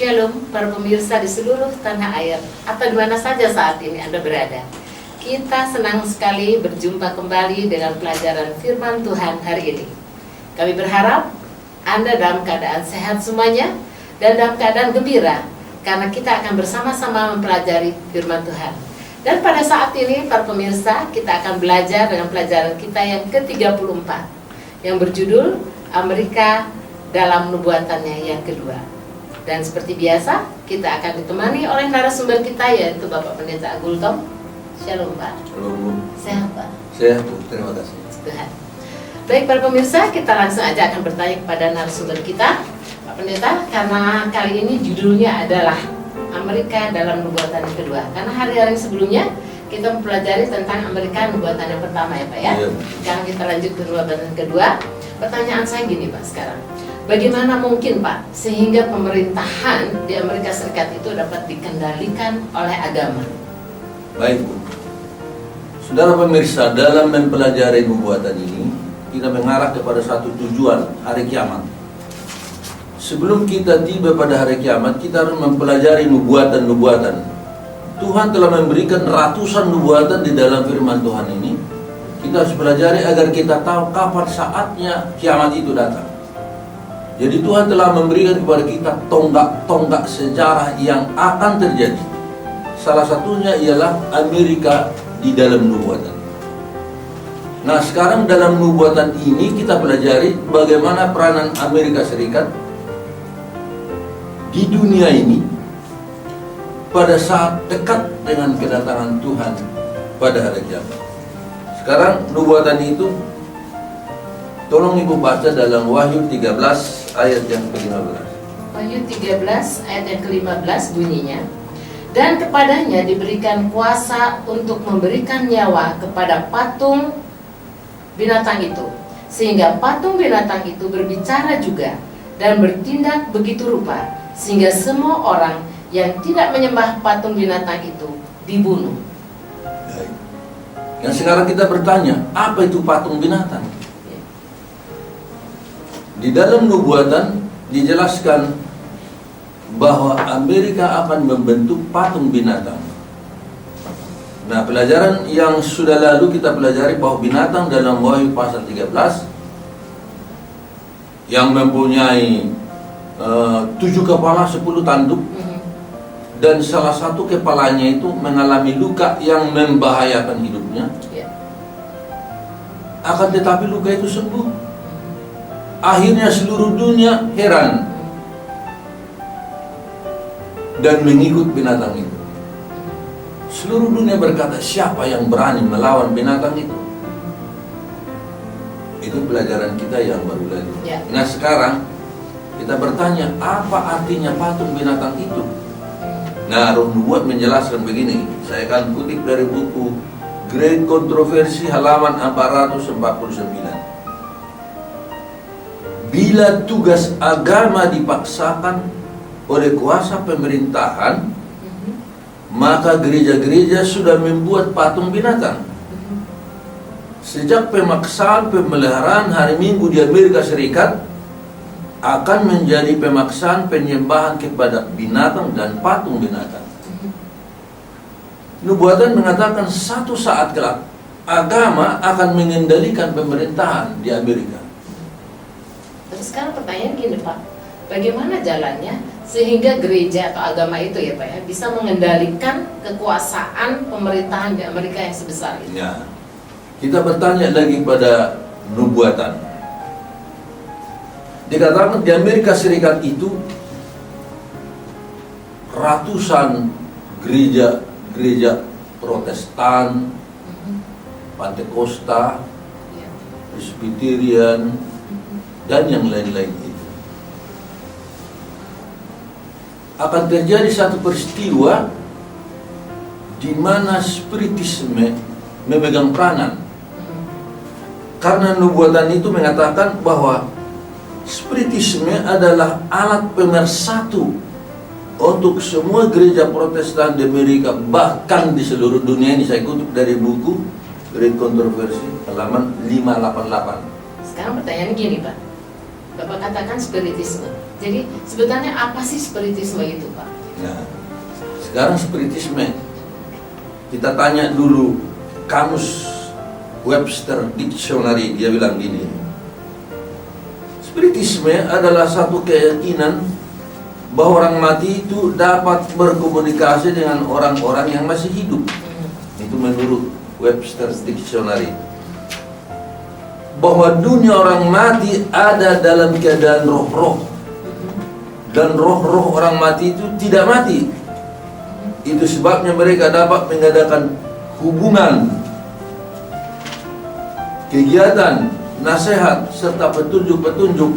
Shalom para pemirsa di seluruh tanah air atau di mana saja saat ini Anda berada. Kita senang sekali berjumpa kembali dengan pelajaran firman Tuhan hari ini. Kami berharap Anda dalam keadaan sehat semuanya dan dalam keadaan gembira karena kita akan bersama-sama mempelajari firman Tuhan. Dan pada saat ini para pemirsa, kita akan belajar dengan pelajaran kita yang ke-34 yang berjudul Amerika dalam nubuatannya yang kedua. Dan seperti biasa, kita akan ditemani oleh narasumber kita, yaitu Bapak Pendeta Agultom. Shalom Pak. Halo Bu. Sehat Pak? Sehat Bu, terima kasih. Tuhan. Baik para pemirsa, kita langsung aja akan bertanya kepada narasumber kita, Pak Pendeta, karena kali ini judulnya adalah Amerika dalam nubuatan yang kedua. Karena hari-hari sebelumnya kita mempelajari tentang Amerika nubuatan yang pertama ya Pak ya. Iya. Sekarang kita lanjut ke nubuatan yang kedua. Pertanyaan saya gini Pak sekarang. Bagaimana mungkin Pak sehingga pemerintahan di Amerika Serikat itu dapat dikendalikan oleh agama? Baik Bu. Saudara pemirsa, dalam mempelajari nubuatan ini, kita mengarah kepada satu tujuan, hari kiamat. Sebelum kita tiba pada hari kiamat, kita harus mempelajari nubuatan-nubuatan. Tuhan telah memberikan ratusan nubuatan di dalam firman Tuhan ini. Kita harus pelajari agar kita tahu kapan saatnya kiamat itu datang. Jadi Tuhan telah memberikan kepada kita tonggak-tonggak sejarah yang akan terjadi. Salah satunya ialah Amerika di dalam nubuatan. Nah sekarang dalam nubuatan ini kita pelajari bagaimana peranan Amerika Serikat di dunia ini pada saat dekat dengan kedatangan Tuhan pada hari kiamat. Sekarang nubuatan itu tolong Ibu baca dalam Wahyu 13 ayat yang ke-15. Wahyu 13 ayat yang ke-15 bunyinya, dan kepadanya diberikan kuasa untuk memberikan nyawa kepada patung binatang itu, sehingga patung binatang itu berbicara juga dan bertindak begitu rupa, sehingga semua orang yang tidak menyembah patung binatang itu dibunuh. Baik. Yang sekarang kita bertanya, apa itu patung binatang? Di dalam nubuatan dijelaskan bahwa Amerika akan membentuk patung binatang. Nah, pelajaran yang sudah lalu kita pelajari bahwa binatang dalam Wahyu pasal 13 yang mempunyai 7 kepala 10 tanduk, dan salah satu kepalanya itu mengalami luka yang membahayakan hidupnya. Akan tetapi luka itu sembuh. Akhirnya seluruh dunia heran dan mengikut binatang itu. Seluruh dunia berkata, siapa yang berani melawan binatang itu? Itu pelajaran kita yang baru lalu. Nah sekarang kita bertanya, apa artinya patung binatang itu? Nah Roh Nubuat menjelaskan begini. Saya akan kutip dari buku Great Controversy halaman 449. Bila tugas agama dipaksakan oleh kuasa pemerintahan, maka gereja-gereja sudah membuat patung binatang. Sejak pemaksaan pemeliharaan hari Minggu di Amerika Serikat akan menjadi pemaksaan penyembahan kepada binatang dan patung binatang. Nubuatan mengatakan satu saat kelak agama akan mengendalikan pemerintahan di Amerika. Terus sekarang pertanyaan gini Pak, bagaimana jalannya sehingga gereja atau agama itu ya Pak ya bisa mengendalikan kekuasaan pemerintahan di Amerika yang sebesar itu? Ya, kita bertanya lagi pada nubuatan. Dikatakan di Amerika Serikat itu ratusan gereja Protestan, Pantekosta, Presbyterian, dan yang lain-lain itu. Akan terjadi satu peristiwa di mana spiritisme memegang peranan. Karena nubuatan itu mengatakan bahwa spiritisme adalah alat pemersatu untuk semua gereja Protestan di Amerika, bahkan di seluruh dunia ini. Saya kutip dari buku Great Controversy halaman 588. Sekarang pertanyaan gini Pak, Bapak katakan spiritisme. Jadi sebetulnya apa sih spiritisme itu, Pak? Nah, sekarang spiritisme, kita tanya dulu kamus Webster Dictionary, dia bilang gini. Spiritisme adalah satu keyakinan bahwa orang mati itu dapat berkomunikasi dengan orang-orang yang masih hidup. Itu menurut Webster Dictionary. Bahwa dunia orang mati ada dalam keadaan roh-roh. Dan roh-roh orang mati itu tidak mati. Itu sebabnya mereka dapat mengadakan hubungan, kegiatan, nasihat, serta petunjuk-petunjuk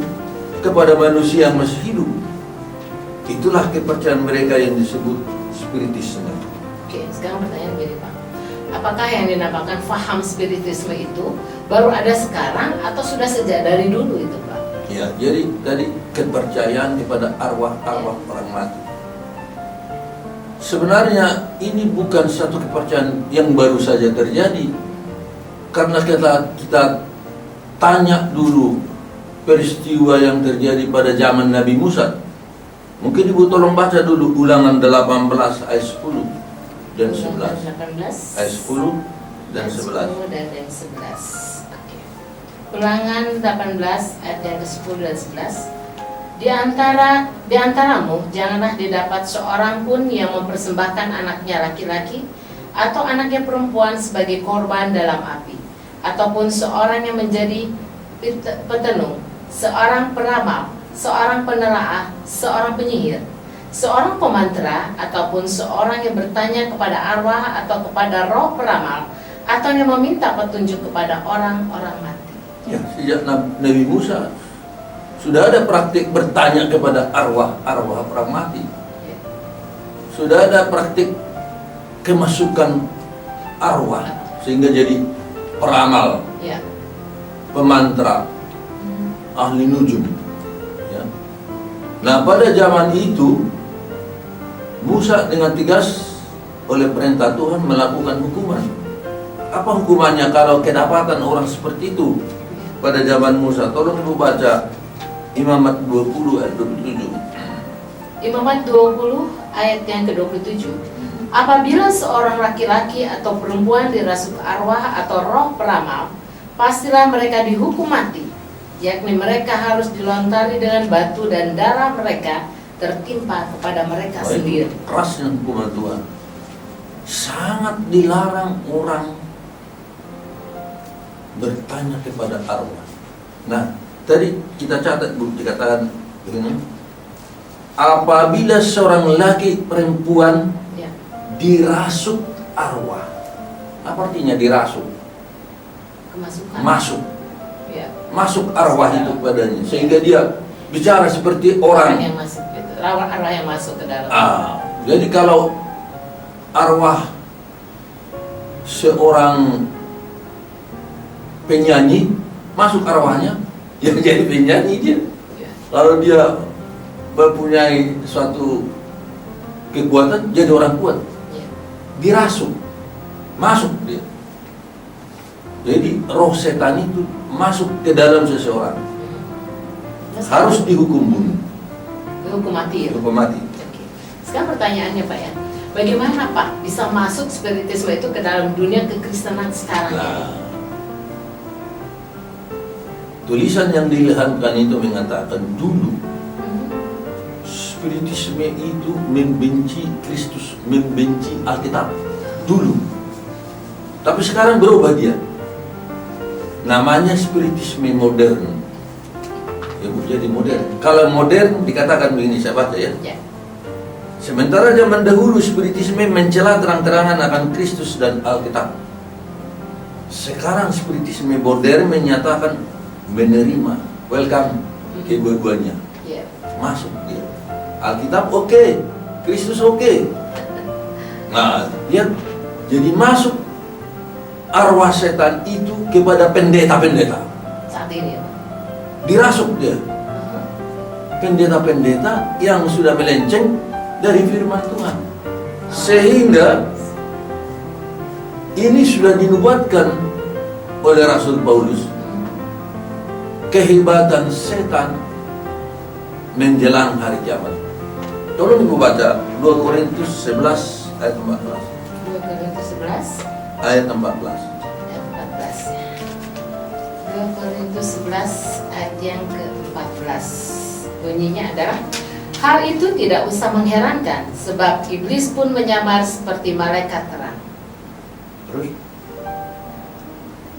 kepada manusia yang masih hidup. Itulah kepercayaan mereka yang disebut spiritisme. Oke, sekarang pertanyaan gini, Pak. Apakah yang dinamakan faham spiritisme itu baru ada sekarang atau sudah sejak dari dulu itu, Pak? Ya, jadi tadi kepercayaan kepada arwah-arwah orang mati. Sebenarnya ini bukan satu kepercayaan yang baru saja terjadi. Karena kita tanya dulu peristiwa yang terjadi pada zaman Nabi Musa. Mungkin Ibu tolong baca dulu Ulangan 18 ayat 10 dan 11. 18 Ayat 10 dan 11. dan yang 11. Oke. Ulangan 18 ayat yang ke-10 dan 11. Di antaramu janganlah didapat seorang pun yang mempersembahkan anaknya laki-laki atau anaknya perempuan sebagai korban dalam api, ataupun seorang yang menjadi petenung, seorang peramal, seorang penelaah, seorang penyihir, seorang pemantra, ataupun seorang yang bertanya kepada arwah atau kepada roh peramal, atau yang meminta petunjuk kepada orang-orang mati. Ya, sejak Nabi Musa sudah ada praktik bertanya kepada arwah-arwah orang mati. Sudah ada praktik kemasukan arwah sehingga jadi peramal, Ya. pemantra, ahli nujum. Ya. Nah, pada zaman itu Musa dengan tegas oleh perintah Tuhan melakukan hukuman. Apa hukumannya kalau kedapatan orang seperti itu pada zaman Musa? Tolong Ibu baca Imamat 20 ayat 27. Imamat 20 ayat yang ke-27. Apabila seorang laki-laki atau perempuan dirasuk arwah atau roh peramal, pastilah mereka dihukum mati, yakni mereka harus dilontari dengan batu dan darah mereka tertimpa kepada mereka sendiri. Kerasnya hukuman Tuhan. Sangat dilarang orang bertanya kepada arwah. Nah, tadi kita catat Bu, dikatakan begini. Apabila seorang laki perempuan dirasuk arwah. Apa artinya dirasuk? Kemasukan. Masuk. Ya. Masuk arwah itu padanya sehingga dia bicara seperti Orang orang. yang masuk itu, arwah yang masuk ke dalam. Jadi kalau arwah seorang penyanyi masuk arwahnya, ya jadi penyanyi dia. Ya. Lalu dia mempunyai suatu kekuatan, jadi orang kuat. Ya. Dirasuk, masuk dia. Jadi roh setan itu masuk ke dalam seseorang, harus dihukum bunuh, Dihukum mati. Ya? dihukum mati. Oke. Sekarang pertanyaannya Pak ya, bagaimana Pak bisa masuk spiritisme itu ke dalam dunia kekristenan sekarang ini? Nah, tulisan yang dilihatkan itu mengatakan dulu spiritisme itu membenci Kristus, membenci Alkitab dulu. Tapi sekarang berubah dia. Namanya spiritisme modern. Ya, jadi modern. Kalau modern dikatakan begini, saya baca ya. Ya. Sementara zaman dahulu spiritisme mencela terang-terangan akan Kristus dan Alkitab. Sekarang spiritisme modern menyatakan menerima, welcome kedua-duanya. Ya. Masuk dia. Alkitab oke, Kristus oke. Nah, dia jadi masuk arwah setan itu kepada pendeta-pendeta. Saat ini ya Pak. Dirasuk dia. Pendeta-pendeta yang sudah melenceng dari firman Tuhan. Sehingga ini sudah dinubuatkan oleh Rasul Paulus. Kehebatan setan menjelang hari kiamat. Tolong Ibu baca 2 Korintus 11 ayat 14. 2 Korintus 11 Ayat 14. ayat 14. 2 Korintus 11 ayat yang ke-14. Bunyinya adalah, hal itu tidak usah mengherankan, sebab iblis pun menyamar seperti malaikat terang. Terus?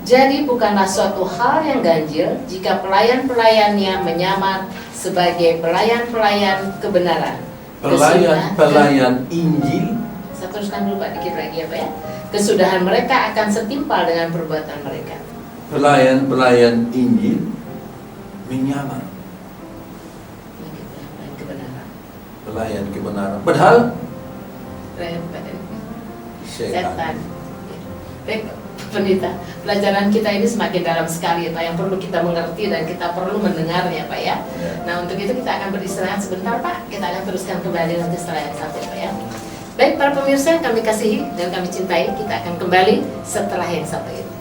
Jadi bukanlah suatu hal yang ganjil jika pelayan-pelayannya menyamar sebagai pelayan-pelayan kebenaran. Pelayan Injil. Saya teruskan dulu Pak dikit lagi ya Pak ya. Kesudahan mereka akan setimpal dengan perbuatan mereka. Pelayan Injil menyamar Pelayan kebenaran. pelayan kebenaran. Padahal Pelayan setan. setan. Baik, Pendeta, pelajaran kita ini semakin dalam sekali Pak, yang perlu kita mengerti dan kita perlu mendengarnya Pak ya. Nah untuk itu kita akan beristirahat sebentar Pak, kita akan teruskan kembali nanti setelah yang satu Pak ya. Baik para pemirsa yang kami kasihi dan kami cintai, kita akan kembali setelah yang satu ini.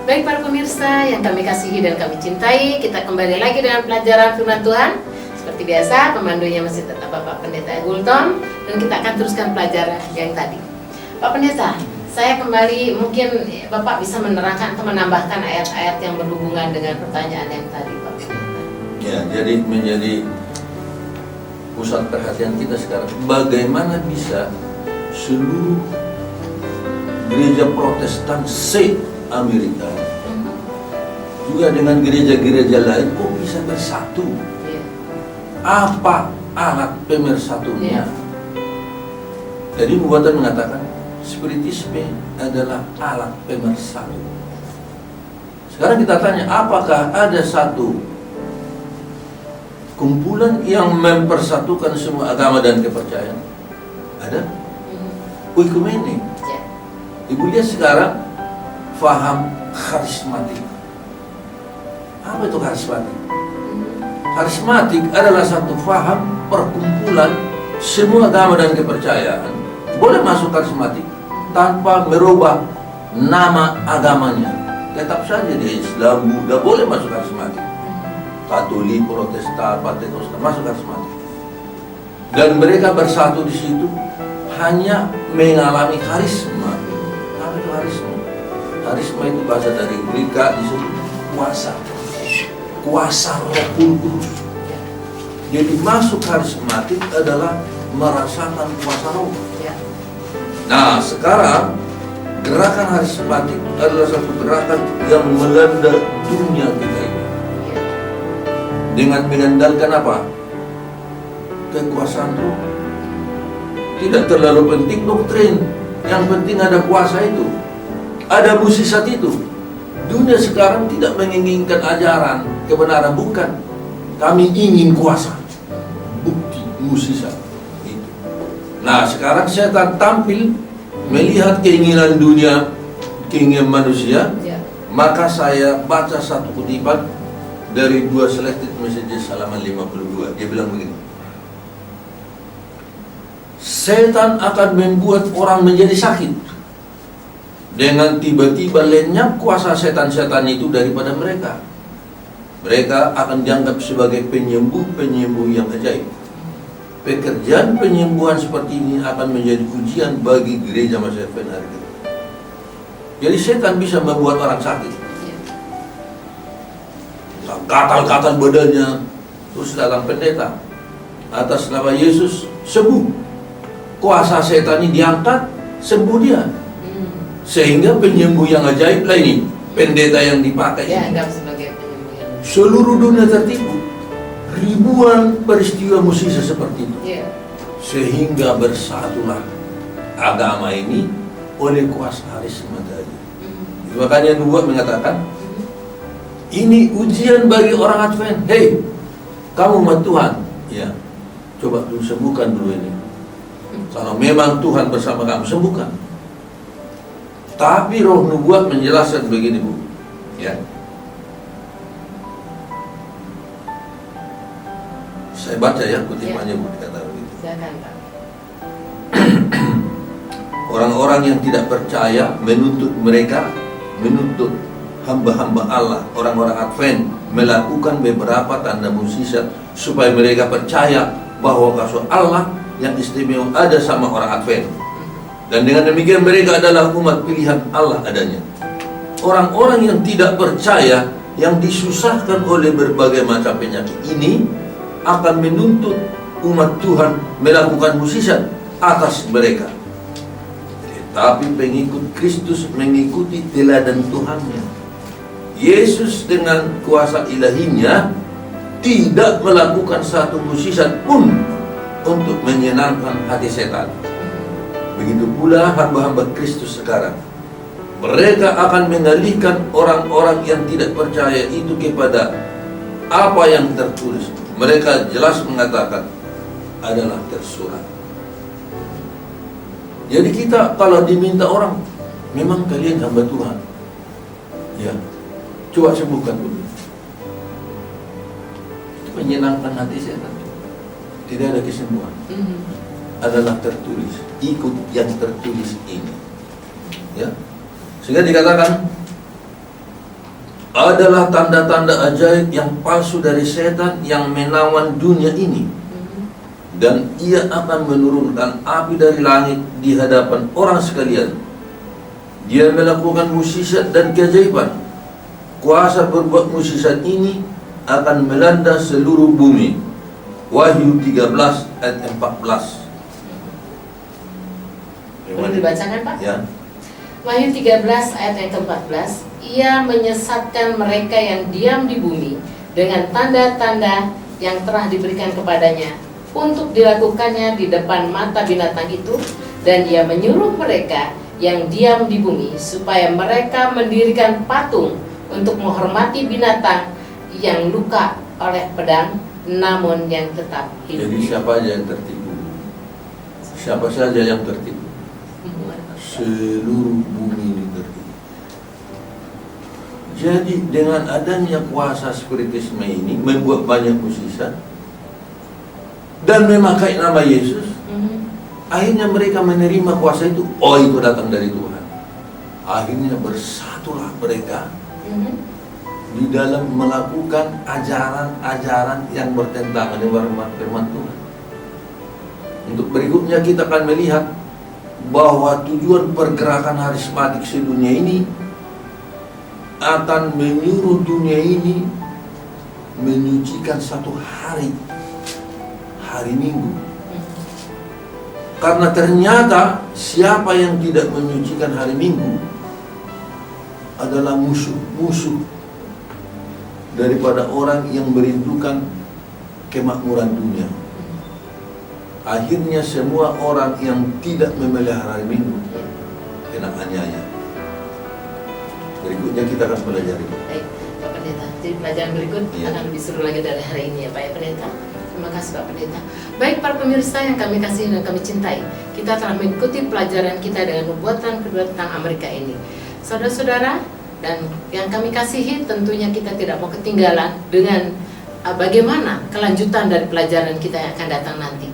Baik para pemirsa yang kami kasihi dan kami cintai, kita kembali lagi dengan pelajaran firman Tuhan. Seperti biasa, pemandunya masih tetap Bapak Pendeta Gultom, dan kita akan teruskan pelajaran yang tadi. Pak Pendeta, saya kembali, mungkin Bapak bisa menerangkan atau menambahkan ayat-ayat yang berhubungan dengan pertanyaan yang tadi, Pak Pendeta. Ya, jadi menjadi pusat perhatian kita sekarang, bagaimana bisa seluruh gereja Protestan se-Amerika juga dengan gereja-gereja lain kok bisa bersatu? Apa alat pemersatunya? Jadi Buatan mengatakan spiritisme adalah alat pemersatu. Sekarang kita tanya, apakah ada satu kumpulan yang mempersatukan semua agama dan kepercayaan? Ada? Oikumene. Ibu lihat sekarang faham karismatik. Apa itu karismatik? Karismatik adalah satu faham perkumpulan semua agama dan kepercayaan boleh masuk karismatik tanpa merubah nama agamanya. Tetap saja dia Islam, Buddha boleh masuk karismatik. Katolik, Protestan, Pentakosta masuk karismatik. Dan mereka bersatu di situ hanya mengalami karisma. Apa itu karisma? Karisma itu bahasa dari Greka disebut kuasa. Kuasa Roh Kudus. Jadi masuk karismatik adalah merasakan kuasa Roh. Nah sekarang gerakan karismatik adalah satu gerakan yang melanda dunia kita ini. Dengan mengandalkan apa? Kekuasaan Roh. Tidak terlalu penting doktrin, yang penting ada kuasa itu, ada mukjizat itu. Dunia sekarang tidak menginginkan ajaran kebenaran, bukan. Kami ingin kuasa, bukti, mukjizat itu. Nah sekarang setan tampil melihat keinginan dunia, keinginan manusia. Maka saya baca satu kutipan dari 2 Selected Messages halaman 52. Dia bilang begini, setan akan membuat orang menjadi sakit dengan tiba-tiba lenyap kuasa setan-setan itu daripada mereka. Mereka akan dianggap sebagai penyembuh-penyembuh yang ajaib. Pekerjaan penyembuhan seperti ini akan menjadi ujian bagi gereja masa depan hari ini. Jadi setan bisa membuat orang sakit, gatal-gatal badannya, terus datang pendeta atas nama Yesus sembuh. Kuasa setan ini diangkat, sembuh dia. Sehingga penyembuh yang ajaib lah ini, pendeta yang dipakai ini. Sebagai penyembuh yang seluruh dunia tertipu. Ribuan peristiwa mukjizat seperti itu. Sehingga bersatulah agama ini oleh kuasa karisma tadi. Makanya Nubuat mengatakan, ini ujian bagi orang Advent. Hei, kamu umat Tuhan, ya, coba dulu sembuhkan dulu ini. Kalau memang Tuhan bersama kamu, sembuhkan. Tapi roh nubuat menjelaskan begini Bu, ya. Saya baca ya kutipannya Bu, kata begitu. Orang-orang yang tidak percaya menuntut hamba-hamba Allah, orang-orang Advent melakukan beberapa tanda mukjizat supaya mereka percaya bahwa kasih Allah yang istimewa ada sama orang Advent. Dan dengan demikian mereka adalah umat pilihan Allah adanya. Orang-orang yang tidak percaya, yang disusahkan oleh berbagai macam penyakit ini, akan menuntut umat Tuhan melakukan mukjizat atas mereka. Tetapi pengikut Kristus mengikuti teladan Tuhannya. Yesus dengan kuasa ilahinya tidak melakukan satu mukjizat pun untuk menyenangkan hati setan. Begitu pula hamba-hamba Kristus sekarang. Mereka akan mengalihkan orang-orang yang tidak percaya itu kepada apa yang tertulis. Mereka jelas mengatakan adalah tersurat. Jadi kita kalau diminta orang, memang kalian hamba Tuhan, ya, coba sembuhkan dulu. Itu menyenangkan hati setan. Tidak ada kesembuhan. Adalah tertulis. Ikut yang tertulis ini, ya. Sehingga dikatakan adalah tanda-tanda ajaib yang palsu dari setan yang menawan dunia ini. Dan ia akan menurunkan api dari langit di hadapan orang sekalian. Dia melakukan mukjizat dan keajaiban. Kuasa berbuat mukjizat ini akan melanda seluruh bumi. Wahyu 13 ayat 14. Boleh dibacakan, Pak? Ya. Wahyu 13 ayat yang ke-14. Ia menyesatkan mereka yang diam di bumi dengan tanda-tanda yang telah diberikan kepadanya untuk dilakukannya di depan mata binatang itu, dan dia menyuruh mereka yang diam di bumi supaya mereka mendirikan patung untuk menghormati binatang yang luka oleh pedang, namun yang tetap hidup. Jadi siapa aja yang tertipu? Siapa saja yang tertipu? Seluruh bumi ini tertipu. Jadi dengan adanya kuasa spiritisme ini membuat banyak mukjizat dan memakai nama Yesus, akhirnya mereka menerima kuasa itu. Oh, itu datang dari Tuhan. Akhirnya bersatulah mereka di dalam melakukan ajaran-ajaran yang bertentangan dengan firman Tuhan. Untuk berikutnya kita akan melihat bahwa tujuan pergerakan harismatik sedunia ini akan menyuruh dunia ini menyucikan satu hari Minggu. Karena ternyata siapa yang tidak menyucikan hari Minggu adalah musuh daripada orang yang merindukan kemakmuran dunia. Akhirnya semua orang yang tidak memelihara hari Minggu kena aniaya. Berikutnya kita akan pelajari. Baik, Pak Pendeta. Jadi pelajaran berikut akan lebih seru lagi dari hari ini ya, Pak Pendeta. Terima kasih Pak Pendeta. Baik para pemirsa yang kami kasih dan kami cintai, kita telah mengikuti pelajaran kita dengan nubuatan kedua tentang Amerika ini. Saudara-saudara dan yang kami kasihi, tentunya kita tidak mau ketinggalan dengan bagaimana kelanjutan dari pelajaran kita yang akan datang nanti.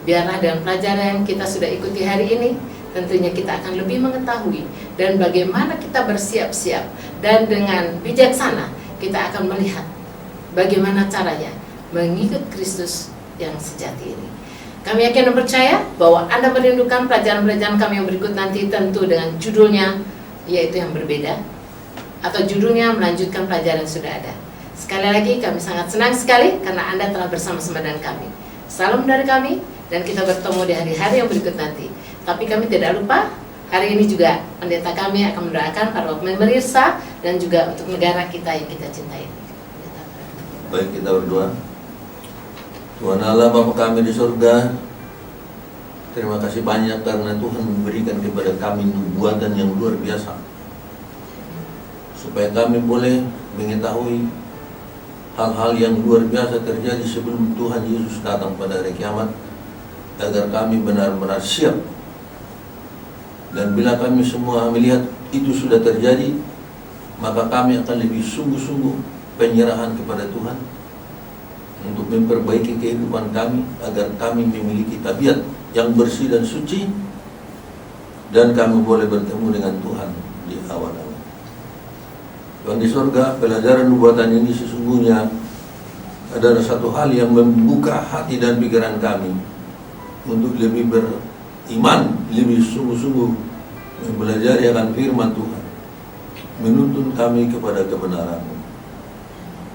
Biarlah dengan pelajaran yang kita sudah ikuti hari ini, tentunya kita akan lebih mengetahui dan bagaimana kita bersiap-siap, dan dengan bijaksana kita akan melihat bagaimana caranya mengikut Kristus yang sejati ini. Kami yakin dan percaya bahwa Anda merindukan pelajaran-pelajaran kami yang berikut nanti, tentu dengan judulnya yaitu yang berbeda, atau judulnya melanjutkan pelajaran yang sudah ada. Sekali lagi kami sangat senang sekali karena Anda telah bersama-sama dengan kami. Salam dari kami, dan kita bertemu di hari-hari yang berikut nanti. Tapi kami tidak lupa, hari ini juga pendeta kami akan mendoakan para pemirsa dan juga untuk negara kita yang kita cintai. Baik, kita berdoa. Tuhan Allah Bapa kami di surga, terima kasih banyak karena Tuhan memberikan kepada kami nubuatan yang luar biasa, supaya kami boleh mengetahui hal-hal yang luar biasa terjadi sebelum Tuhan Yesus datang pada hari kiamat, agar kami benar-benar siap. Dan bila kami semua melihat itu sudah terjadi, maka kami akan lebih sungguh-sungguh penyerahan kepada Tuhan untuk memperbaiki kehidupan kami, agar kami memiliki tabiat yang bersih dan suci, dan kami boleh bertemu dengan Tuhan di awal-awal. Tuhan di sorga, pelajaran nubuatan ini sesungguhnya adalah satu hal yang membuka hati dan pikiran kami untuk lebih beriman, lebih sungguh-sungguh mempelajari akan firman Tuhan, menuntun kami kepada kebenaran-Mu.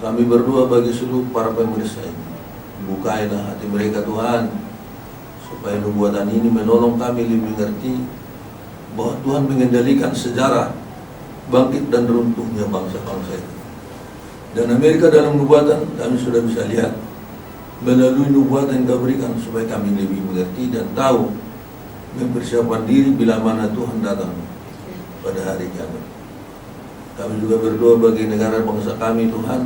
Kami berdoa bagi seluruh para pemirsa ini, bukailah hati mereka Tuhan, supaya nubuatan ini menolong kami lebih mengerti bahwa Tuhan mengendalikan sejarah bangkit dan runtuhnya bangsa-bangsa itu. Dan Amerika dalam nubuatan kami sudah bisa lihat melalui nubuatan yang Kau berikan, supaya kami lebih mengerti dan tahu mempersiapkan diri bila mana Tuhan datang pada hari kiamat. Kami juga berdoa bagi negara bangsa kami Tuhan,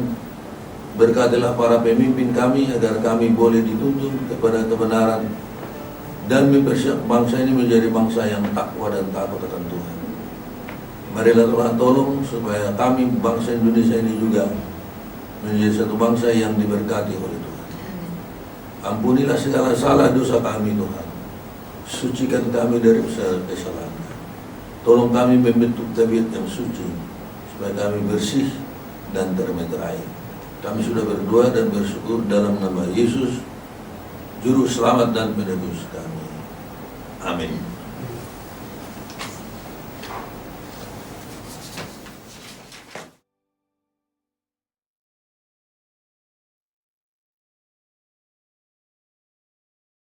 berkatilah para pemimpin kami agar kami boleh dituntun kepada kebenaran dan mempersiapkan bangsa ini menjadi bangsa yang takwa dan takut akan Tuhan. Marilah Tuhan tolong supaya kami bangsa Indonesia ini juga menjadi satu bangsa yang diberkati oleh Tuhan. Ampunilah segala salah dosa kami Tuhan, sucikan kami dari segala kesalahan. Tolong kami membentuk tabiat yang suci supaya kami bersih dan termeterai. Kami sudah berdoa dan bersyukur dalam nama Yesus, Juru Selamat dan Penebus kami. Amin.